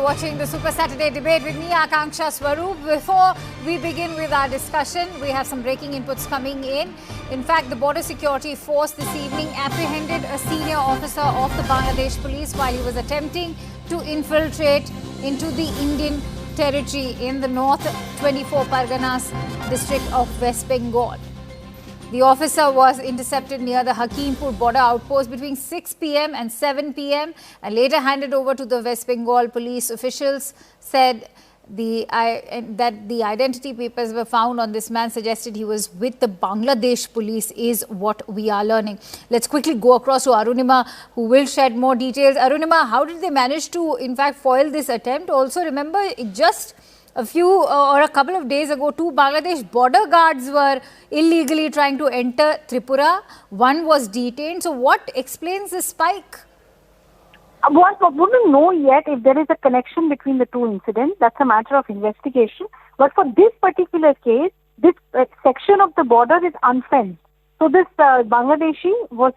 watching the Super Saturday debate with me, Akanksha Swaroop. Before we begin with our discussion, we have some breaking inputs coming in. In fact, the Border Security Force this evening apprehended a senior officer of the Bangladesh police while he was attempting to infiltrate into the Indian territory in the North 24 Parganas district of West Bengal. The officer was intercepted near the Hakimpur border outpost between 6 p.m. and 7 p.m. and later handed over to the West Bengal police. Officials said that the identity papers were found on this man suggested he was with the Bangladesh police is what we are learning. Let's quickly go across to Arunima, who will shed more details. Arunima, how did they manage to in fact foil this attempt? Also remember, just a couple of days ago, 2 Bangladesh border guards were illegally trying to enter Tripura. One was detained. So what explains the spike? One wouldn't know yet if there is a connection between the two incidents. That's a matter of investigation. But for this particular case, this section of the border is unfenced. So this alleged Bangladeshi was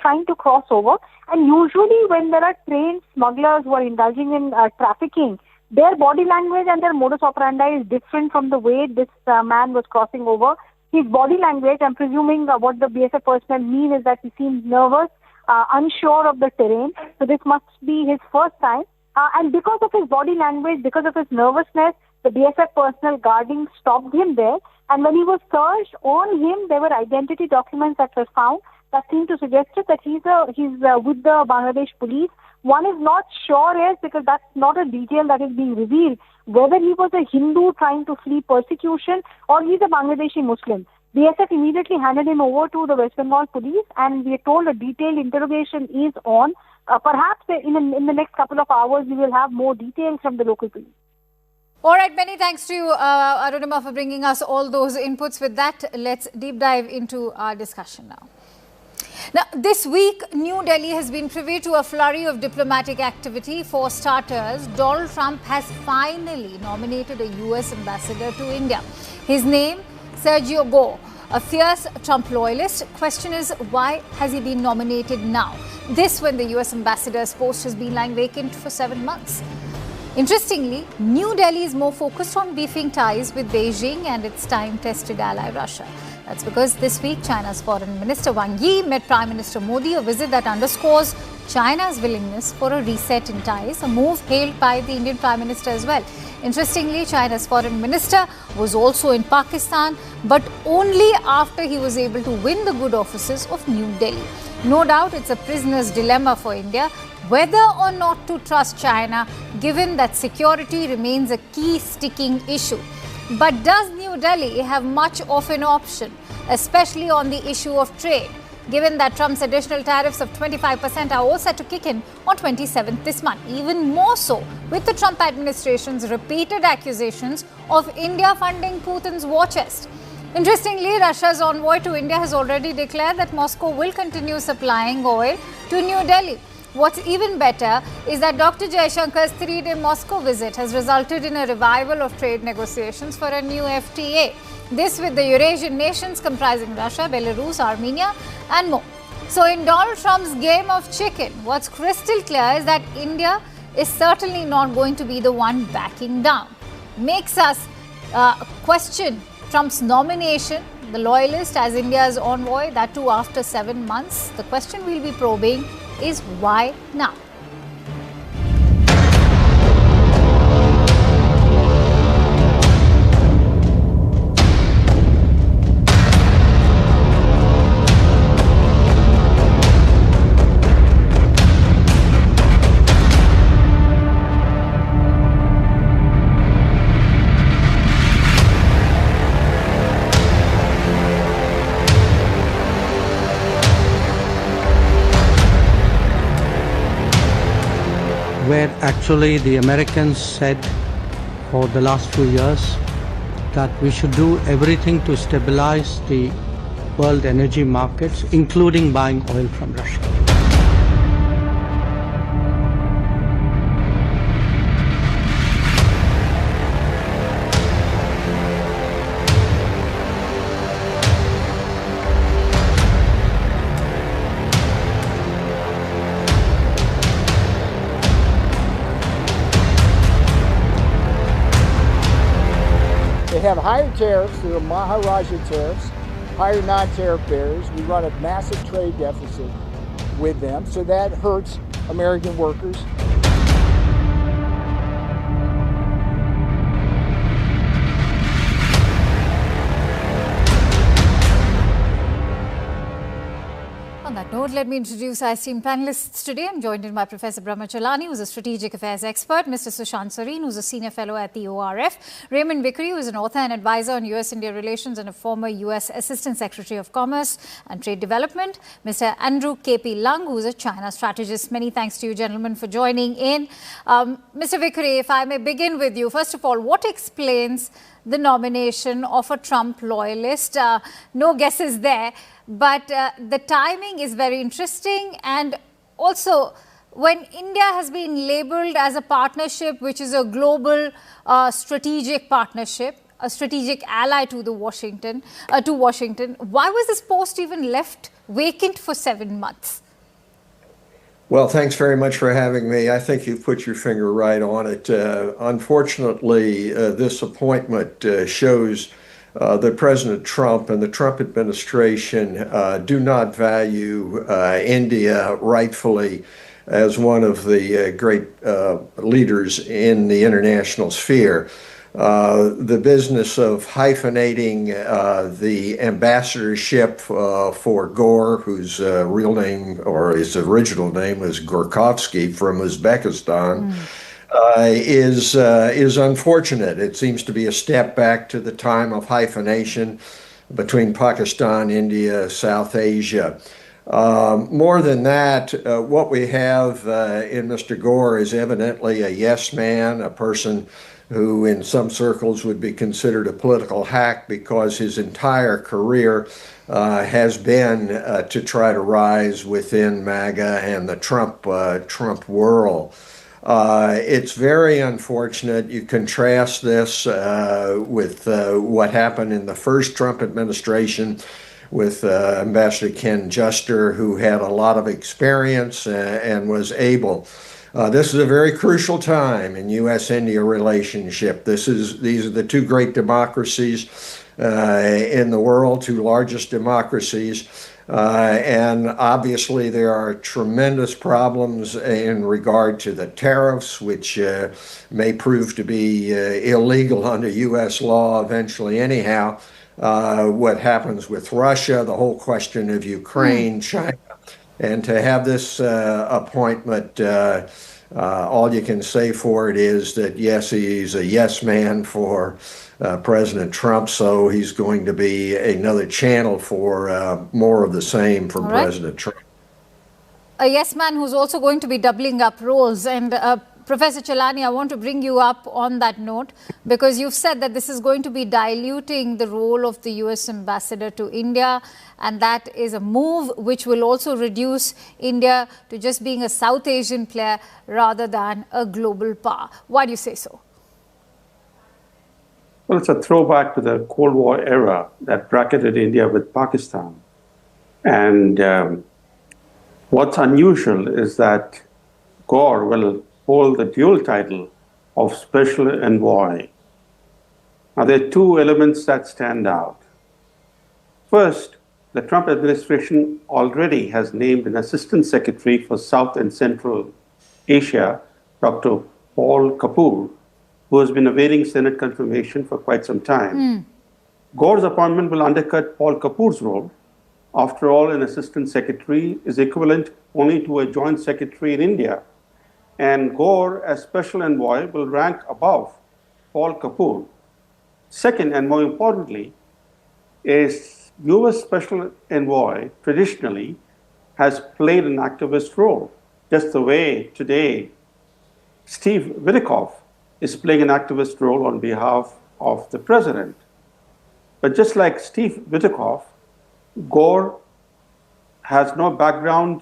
trying to cross over. And usually when there are trained smugglers who are indulging in trafficking, their body language and their modus operandi is different from the way this man was crossing over. His body language, I'm presuming what the BSF personnel mean is that he seems nervous, unsure of the terrain. So this must be his first time. And because of his body language, because of his nervousness, the BSF personnel guarding stopped him there. And when he was searched, on him there were identity documents that were found that seemed to suggest that he's with the Bangladesh police. One is not sure yet, because that's not a detail that is being revealed, whether he was a Hindu trying to flee persecution or he's a Bangladeshi Muslim. BSF immediately handed him over to the West Bengal police, and we are told a detailed interrogation is on. Perhaps in the next couple of hours, we will have more details from the local police. All right, many thanks to you, Arunima, for bringing us all those inputs. With that, let's deep dive into our discussion now. Now, this week, New Delhi has been privy to a flurry of diplomatic activity. For starters, Donald Trump has finally nominated a US ambassador to India. His name, Sergio Go, a fierce Trump loyalist. Question is, why has he been nominated now? This when the US ambassador's post has been lying vacant for 7 months. Interestingly, New Delhi is more focused on beefing ties with Beijing and its time-tested ally Russia. That's because this week China's Foreign Minister Wang Yi met Prime Minister Modi, a visit that underscores China's willingness for a reset in ties, a move hailed by the Indian Prime Minister as well. Interestingly, China's Foreign Minister was also in Pakistan, but only after he was able to win the good offices of New Delhi. No doubt it's a prisoner's dilemma for India, whether or not to trust China, given that security remains a key sticking issue. But does New Delhi have much of an option, especially on the issue of trade, given that Trump's additional tariffs of 25% are all set to kick in on 27th this month? Even more so with the Trump administration's repeated accusations of India funding Putin's war chest. Interestingly, Russia's envoy to India has already declared that Moscow will continue supplying oil to New Delhi. What's even better is that Dr. Jaishankar's 3-day Moscow visit has resulted in a revival of trade negotiations for a new FTA. This with the Eurasian nations comprising Russia, Belarus, Armenia and more. So in Donald Trump's game of chicken, what's crystal clear is that India is certainly not going to be the one backing down. Makes us question Trump's nomination, the loyalist as India's envoy, that too after 7 months. The question we'll be probing is why now? Where actually the Americans said for the last few years that we should do everything to stabilize the world energy markets, including buying oil from Russia. have higher tariffs through the Maharaja tariffs, higher non-tariff barriers. We run a massive trade deficit with them, so that hurts American workers. On that note, let me introduce our esteemed panelists today. I'm joined by Professor Brahma Chalani, who's a strategic affairs expert, Mr. Sushant Sareen, who's a senior fellow at the ORF, Raymond Vickery, who is an author and advisor on US-India relations and a former US Assistant Secretary of Commerce and Trade Development, Mr. Andrew K.P. Lung, who's a China strategist. Many thanks to you, gentlemen, for joining in. Mr. Vickery, if I may begin with you. First of all, what explains the nomination of a Trump loyalist? No guesses there. But the timing is very interesting, and also when India has been labelled as a partnership which is a global strategic partnership, a strategic ally to Washington, why was this post even left vacant for 7 months? Well, thanks very much for having me. I think you've put your finger right on it. Unfortunately, this appointment shows that President Trump and the Trump administration do not value India rightfully as one of the great leaders in the international sphere. The business of hyphenating the ambassadorship for Gore, whose real name or his original name was Gorkovsky from Uzbekistan, is unfortunate. It seems to be a step back to the time of hyphenation between Pakistan, India, South Asia. More than that, what we have in Mr. Gore is evidently a yes man, a person who in some circles would be considered a political hack because his entire career has been to try to rise within MAGA and the Trump world. It's very unfortunate. You contrast this with what happened in the first Trump administration with Ambassador Ken Juster, who had a lot of experience and was able. This is a very crucial time in U.S.-India relationship. These are the two great democracies in the world, two largest democracies. And obviously there are tremendous problems in regard to the tariffs, which may prove to be illegal under U.S. law eventually anyhow. What happens with Russia, the whole question of Ukraine, China. And to have this appointment, all you can say for it is that, yes, he's a yes man for President Trump, so he's going to be another channel for more of the same from President Trump. A yes man who's also going to be doubling up roles. And Professor Chalani, I want to bring you up on that note, because you've said that this is going to be diluting the role of the US ambassador to India, and that is a move which will also reduce India to just being a South Asian player rather than a global power. Why do you say so? Well, it's a throwback to the Cold War era that bracketed India with Pakistan. And what's unusual is that Gore will hold the dual title of Special Envoy. Now, there are two elements that stand out. First, the Trump administration already has named an Assistant Secretary for South and Central Asia, Dr. Paul Kapoor, who has been awaiting Senate confirmation for quite some time. Gore's appointment will undercut Paul Kapoor's role. After all, an Assistant Secretary is equivalent only to a Joint Secretary in India. And Gore, as Special Envoy, will rank above Paul Kapoor. Second, and more importantly, is U.S. Special Envoy traditionally has played an activist role, just the way today Steve Witkoff is playing an activist role on behalf of the president. But just like Steve Witkoff, Gore has no background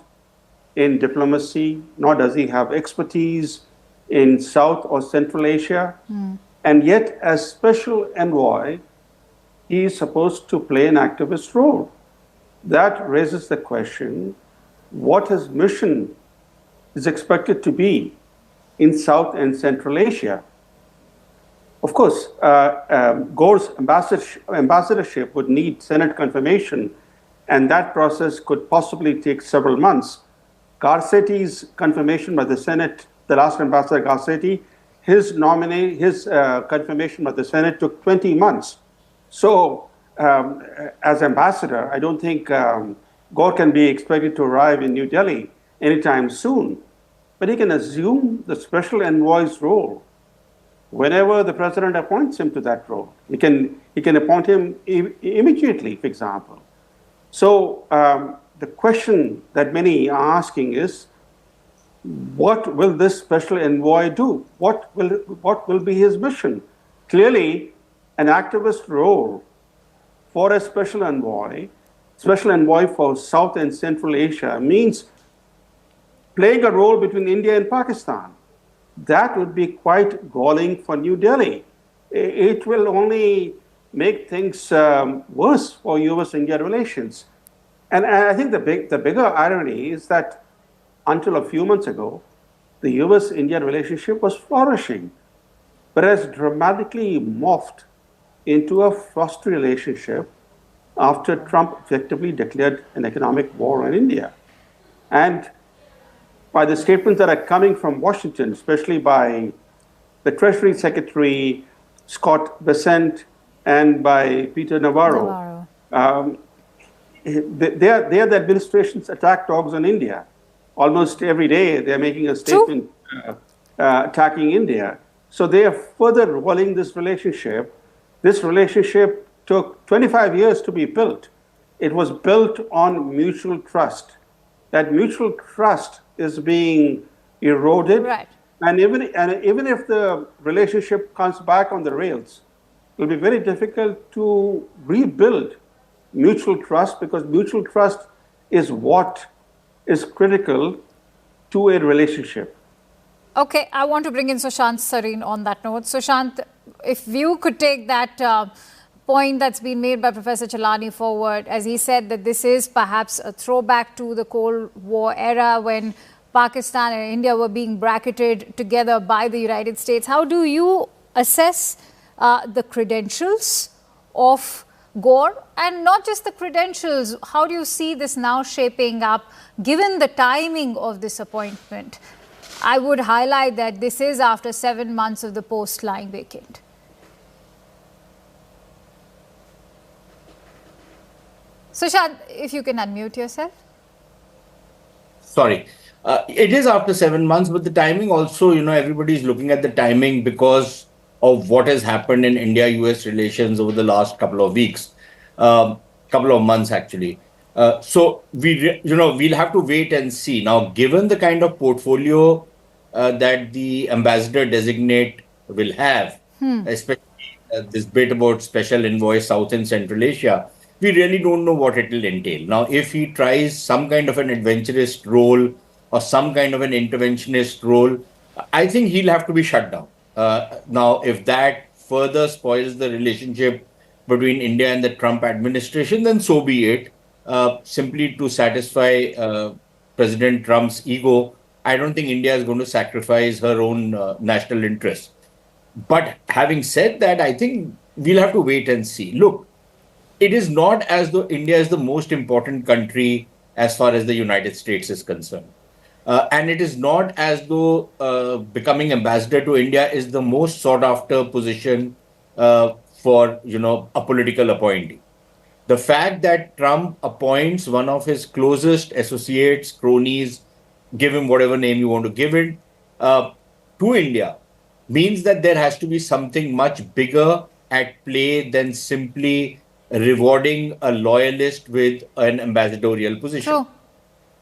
in diplomacy, nor does he have expertise in South or Central Asia. And yet, as Special Envoy, he is supposed to play an activist role. That raises the question, what his mission is expected to be in South and Central Asia. Of course, Gore's ambassadorship would need Senate confirmation, and that process could possibly take several months. Garcetti's confirmation by the Senate, the last ambassador Garcetti, his confirmation by the Senate took 20 months. So, as ambassador, I don't think Gore can be expected to arrive in New Delhi anytime soon, but he can assume the special envoy's role whenever the president appoints him to that role. He can appoint him immediately, for example. So the question that many are asking is, what will this special envoy do? What will be his mission? Clearly, an activist role for a special envoy for South and Central Asia means playing a role between India and Pakistan. That would be quite galling for New Delhi. It will only make things worse for US-India relations. And I think the bigger irony is that until a few months ago, the US-India relationship was flourishing, but has dramatically morphed into a frosty relationship after Trump effectively declared an economic war on India. And by the statements that are coming from Washington, especially by the Treasury Secretary Scott Bessent and by Peter Navarro. They are the administration's attack dogs on India. Almost every day they're making a statement attacking India. So they are further rolling this relationship. This relationship took 25 years to be built. It was built on mutual trust. That mutual trust is being eroded. Right. And even if the relationship comes back on the rails, it will be very difficult to rebuild mutual trust, because mutual trust is what is critical to a relationship. Okay, I want to bring in Sushant Sareen on that note. Sushant, if you could take that point that's been made by Professor Chelani forward, as he said that this is perhaps a throwback to the Cold War era when Pakistan and India were being bracketed together by the United States. How do you assess the credentials of Gore, and not just the credentials? How do you see this now shaping up given the timing of this appointment? I would highlight that this is after 7 months of the post lying vacant. Sushant, if you can unmute yourself. Sorry. It is after 7 months, but the timing also, everybody's looking at the timing because of what has happened in India-US relations over the last couple of weeks, couple of months actually. So we'll have to wait and see. Now, given the kind of portfolio that the ambassador designate will have, especially this bit about special envoy South and Central Asia, we really don't know what it will entail. Now, if he tries some kind of an adventurous role or some kind of an interventionist role, I think he'll have to be shut down. Now, if that further spoils the relationship between India and the Trump administration, then so be it. Simply to satisfy President Trump's ego, I don't think India is going to sacrifice her own national interests. But having said that, I think we'll have to wait and see. Look, it is not as though India is the most important country as far as the United States is concerned. And it is not as though becoming ambassador to India is the most sought after position for, a political appointee. The fact that Trump appoints one of his closest associates, cronies, give him whatever name you want to give it, to India means that there has to be something much bigger at play than simply rewarding a loyalist with an ambassadorial position. True.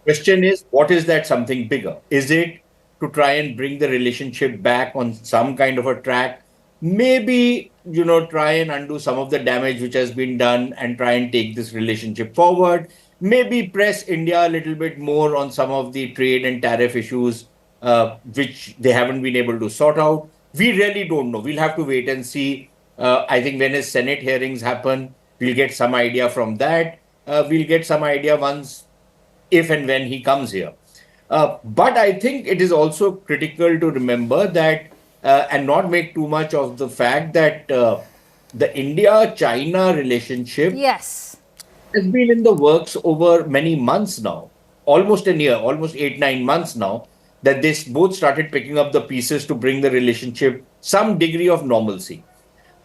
Question is, what is that something bigger? Is it to try and bring the relationship back on some kind of a track? Maybe, try and undo some of the damage which has been done and try and take this relationship forward. Maybe press India a little bit more on some of the trade and tariff issues, which they haven't been able to sort out. We really don't know. We'll have to wait and see. I think when his Senate hearings happen, we'll get some idea from that. We'll get some idea if and when he comes here. But I think it is also critical to remember that and not make too much of the fact that the India-China relationship Yes. has been in the works over many months now, almost a year, almost 8, 9 months now, that they both started picking up the pieces to bring the relationship some degree of normalcy.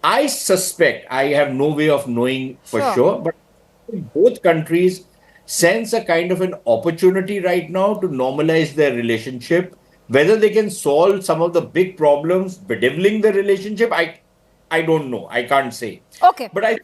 I suspect, I have no way of knowing for Sure. sure, but both countries sense a kind of an opportunity right now to normalize their relationship. Whether they can solve some of the big problems bedeviling the relationship, I don't know. I can't say. Okay. But I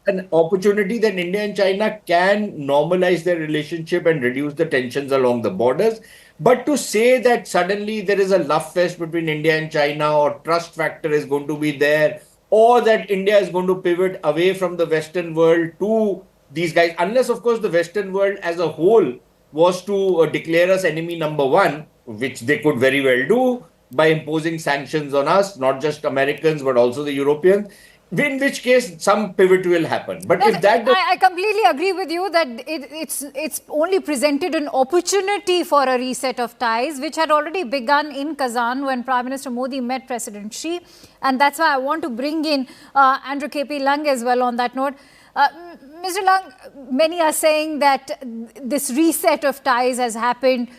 an opportunity that India and China can normalize their relationship and reduce the tensions along the borders. But to say that suddenly there is a love fest between India and China, or trust factor is going to be there, or that India is going to pivot away from the Western world to these guys, unless, of course, the Western world as a whole was to declare us enemy number one, which they could very well do by imposing sanctions on us, not just Americans, but also the Europeans, in which case some pivot will happen. But if that does, I completely agree with you that it's only presented an opportunity for a reset of ties, which had already begun in Kazan when Prime Minister Modi met President Xi. And that's why I want to bring in Andrew KP Lung as well on that note. Mr. Lung, many are saying that this reset of ties has happened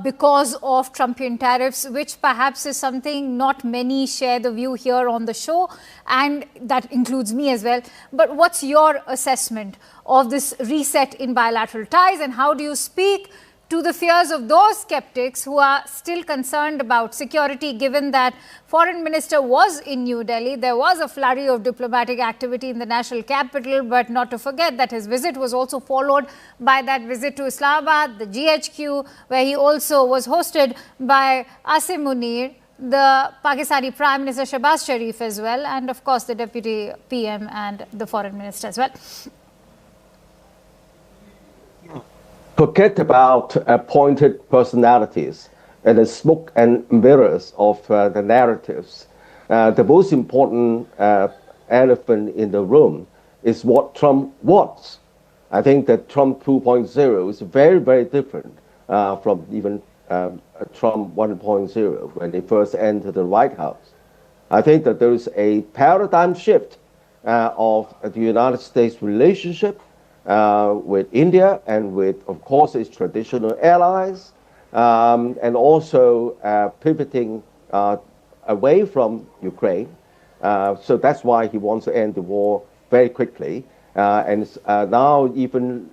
because of Trumpian tariffs, which perhaps is something not many share the view here on the show, and that includes me as well. But what's your assessment of this reset in bilateral ties, and how do you speak to the fears of those skeptics who are still concerned about security, given that Foreign Minister was in New Delhi? There was a flurry of diplomatic activity in the national capital, but not to forget that his visit was also followed by that visit to Islamabad, the GHQ, where he also was hosted by Asim Munir, the Pakistani Prime Minister Shehbaz Sharif as well, and of course the Deputy PM and the Foreign Minister as well. Forget about appointed personalities and the smoke and mirrors of the narratives. The most important elephant in the room is what Trump wants. I think that Trump 2.0 is very, very different from even Trump 1.0 when he first entered the White House. I think that there is a paradigm shift of the United States relationship with India and with, of course, its traditional allies, and also pivoting away from Ukraine. So that's why he wants to end the war very quickly, and now even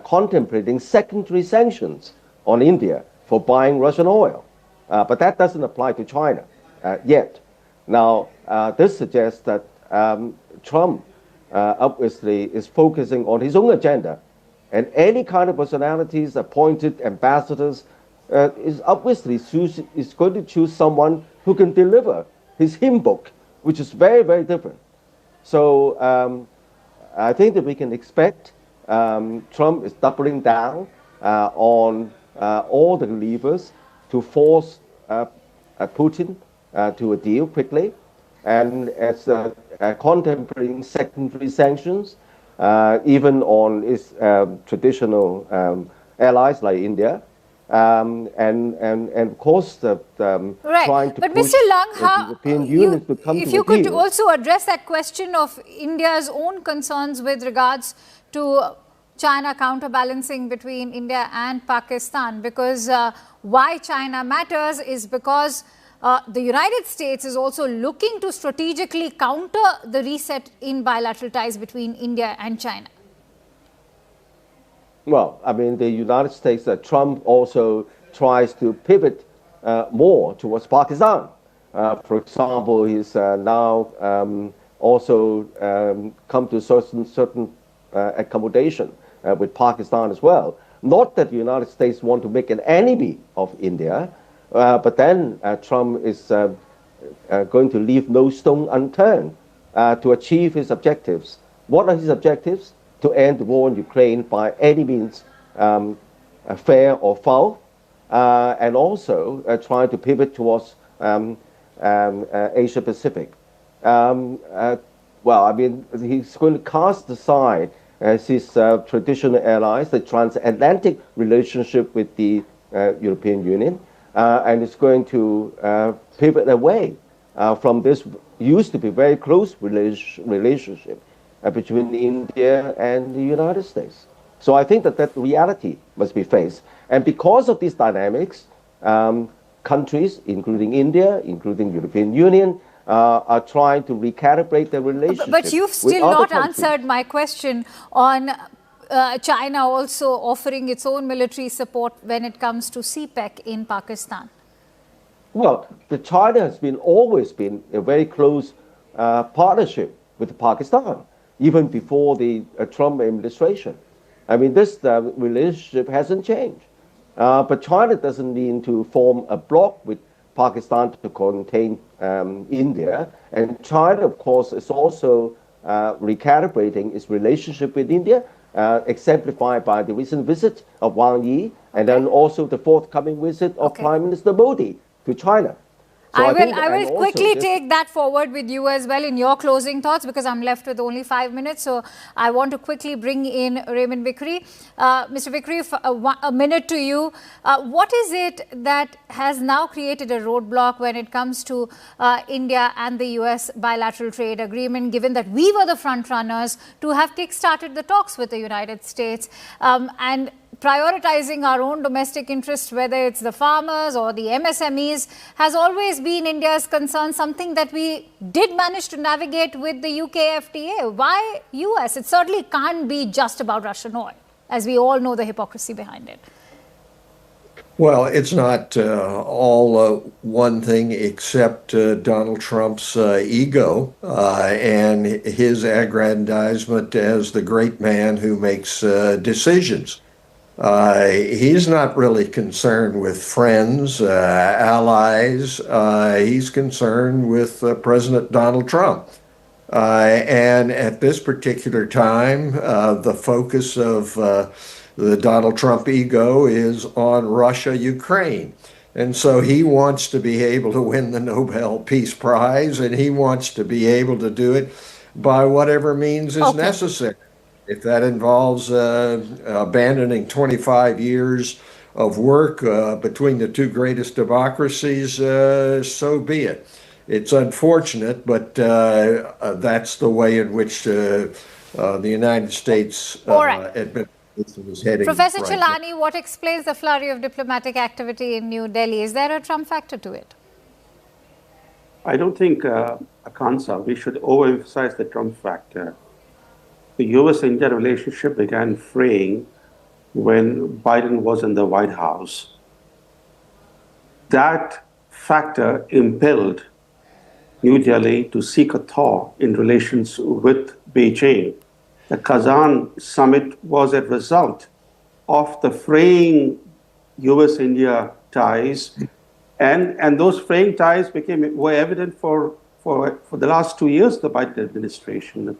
contemplating secondary sanctions on India for buying Russian oil. But that doesn't apply to China yet. Now, this suggests that Trump obviously is focusing on his own agenda, and any kind of personalities, appointed ambassadors, is obviously is going to choose someone who can deliver his hymn book, which is very, very different. So I think that we can expect Trump is doubling down on all the levers to force Putin to a deal quickly, and as contemplating secondary sanctions, even on its traditional allies like India, and of course Right. trying to but push Mr. Lung, the European Union to come if to you a could deal. also address that question of India's own concerns with regards to China counterbalancing between India and Pakistan, because why China matters is because the United States is also looking to strategically counter the reset in bilateral ties between India and China. Well, I mean, the United States, Trump also tries to pivot more towards Pakistan. For example, he's now also come to certain accommodation with Pakistan as well. Not that the United States want to make an enemy of India, but then Trump is going to leave no stone unturned to achieve his objectives. What are his objectives? To end the war in Ukraine by any means, fair or foul, and also trying to pivot towards Asia Pacific. Well, I mean, he's going to cast aside his traditional allies, the transatlantic relationship with the European Union, and it's going to pivot away from this used to be very close relationship between India and the United States. So I think that reality must be faced. And because of these dynamics, countries, including India, including European Union, are trying to recalibrate their relationship. But you've still not answered my question on China also offering its own military support when it comes to CPEC in Pakistan. Well, China has always been a very close partnership with Pakistan, even before the Trump administration. I mean, this relationship hasn't changed. But China doesn't need to form a bloc with Pakistan to contain India. And China, of course, is also recalibrating its relationship with India, exemplified by the recent visit of Wang Yi, and then also the forthcoming visit of Prime Minister Modi to China. So I will quickly take that forward with you as well in your closing thoughts, because I'm left with only 5 minutes. So I want to quickly bring in Raymond Vikri. Mr. Vikri, a minute to you. What is it that has now created a roadblock when it comes to India and the US bilateral trade agreement, given that we were the front runners to have kick-started the talks with the United States and prioritizing our own domestic interests, whether it's the farmers or the MSMEs, has always been India's concern, something that we did manage to navigate with the UK FTA. Why US? It certainly can't be just about Russian oil, as we all know the hypocrisy behind it. Well, it's not all one thing except Donald Trump's ego and his aggrandizement as the great man who makes decisions. He's not really concerned with friends, allies. He's concerned with President Donald Trump. And at this particular time, the focus of the Donald Trump ego is on Russia, Ukraine. And so he wants to be able to win the Nobel Peace Prize, and he wants to be able to do it by whatever means is necessary. If that involves abandoning 25 years of work between the two greatest democracies, so be it. It's unfortunate, but that's the way in which the United States administration is heading. Professor Chilani, what explains the flurry of diplomatic activity in New Delhi? Is there a Trump factor to it? I don't think, Akansa, we should overemphasize the Trump factor. The US-India relationship began fraying when Biden was in the White House. That factor impelled New Delhi to seek a thaw in relations with Beijing. The Kazan summit was a result of the fraying US-India ties, and those fraying ties were evident for the last 2 years of the Biden administration. It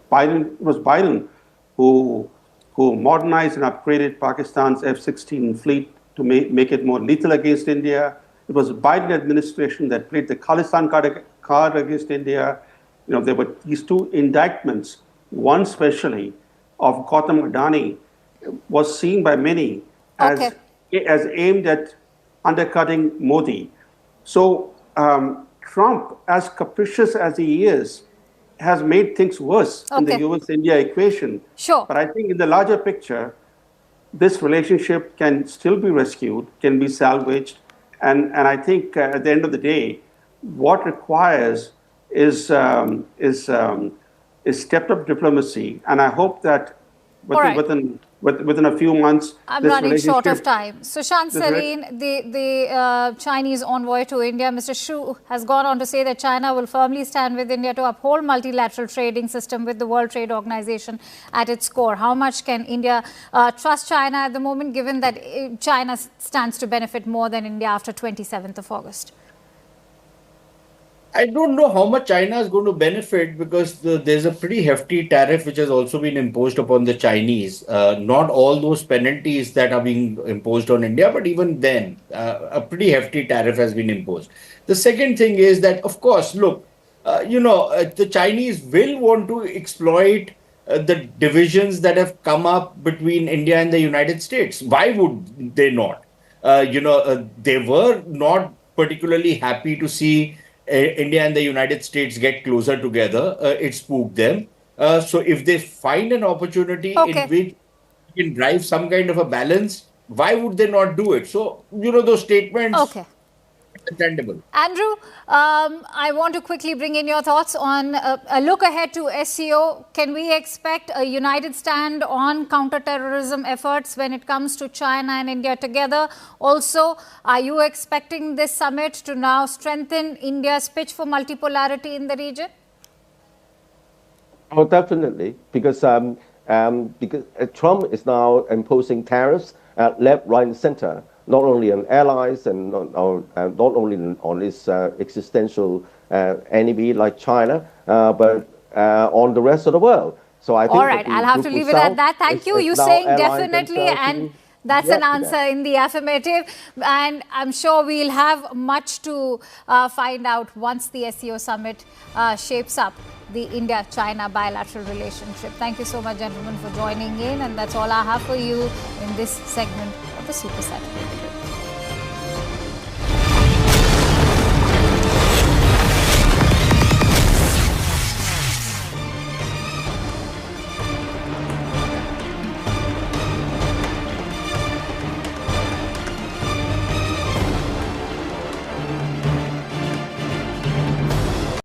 was Biden who modernized and upgraded Pakistan's F-16 fleet to make it more lethal against India. It was the Biden administration that played the Khalistan card against India. You know, there were these two indictments. One especially of Gautam Adani was seen by many as aimed at undercutting Modi. So Trump, as capricious as he is, has made things worse in the US-India equation. Sure. But I think in the larger picture, this relationship can still be rescued, can be salvaged. And I think at the end of the day, what requires is stepped up diplomacy. And I hope that within a few months, I'm running short of time. Sushant Sareen, the Chinese envoy to India, Mr. Xu, has gone on to say that China will firmly stand with India to uphold multilateral trading system with the World Trade Organization at its core. How much can India trust China at the moment, given that China stands to benefit more than India after 27th of August? I don't know how much China is going to benefit, because there's a pretty hefty tariff which has also been imposed upon the Chinese. Not all those penalties that are being imposed on India, but even then, a pretty hefty tariff has been imposed. The second thing is that, of course, look, the Chinese will want to exploit the divisions that have come up between India and the United States. Why would they not? they were not particularly happy to see India and the United States get closer together. It spooked them. So if they find an opportunity in which you can drive some kind of a balance, why would they not do it? So, those statements are understandable. Andrew, I want to quickly bring in your thoughts on a look ahead to SCO. Can we expect a united stand on counter-terrorism efforts when it comes to China and India together? Also, are you expecting this summit to now strengthen India's pitch for multipolarity in the region? Oh, definitely, because Trump is now imposing tariffs left, right, and center, not only on allies and not only on its existential enemy like China, but on the rest of the world. So I think. All right, I'll have to leave it at that. Thank you. You're saying definitely, and that's an answer in the affirmative. And I'm sure we'll have much to find out once the SCO summit shapes up the India-China bilateral relationship. Thank you so much, gentlemen, for joining in. And that's all I have for you in this segment of the Super Set.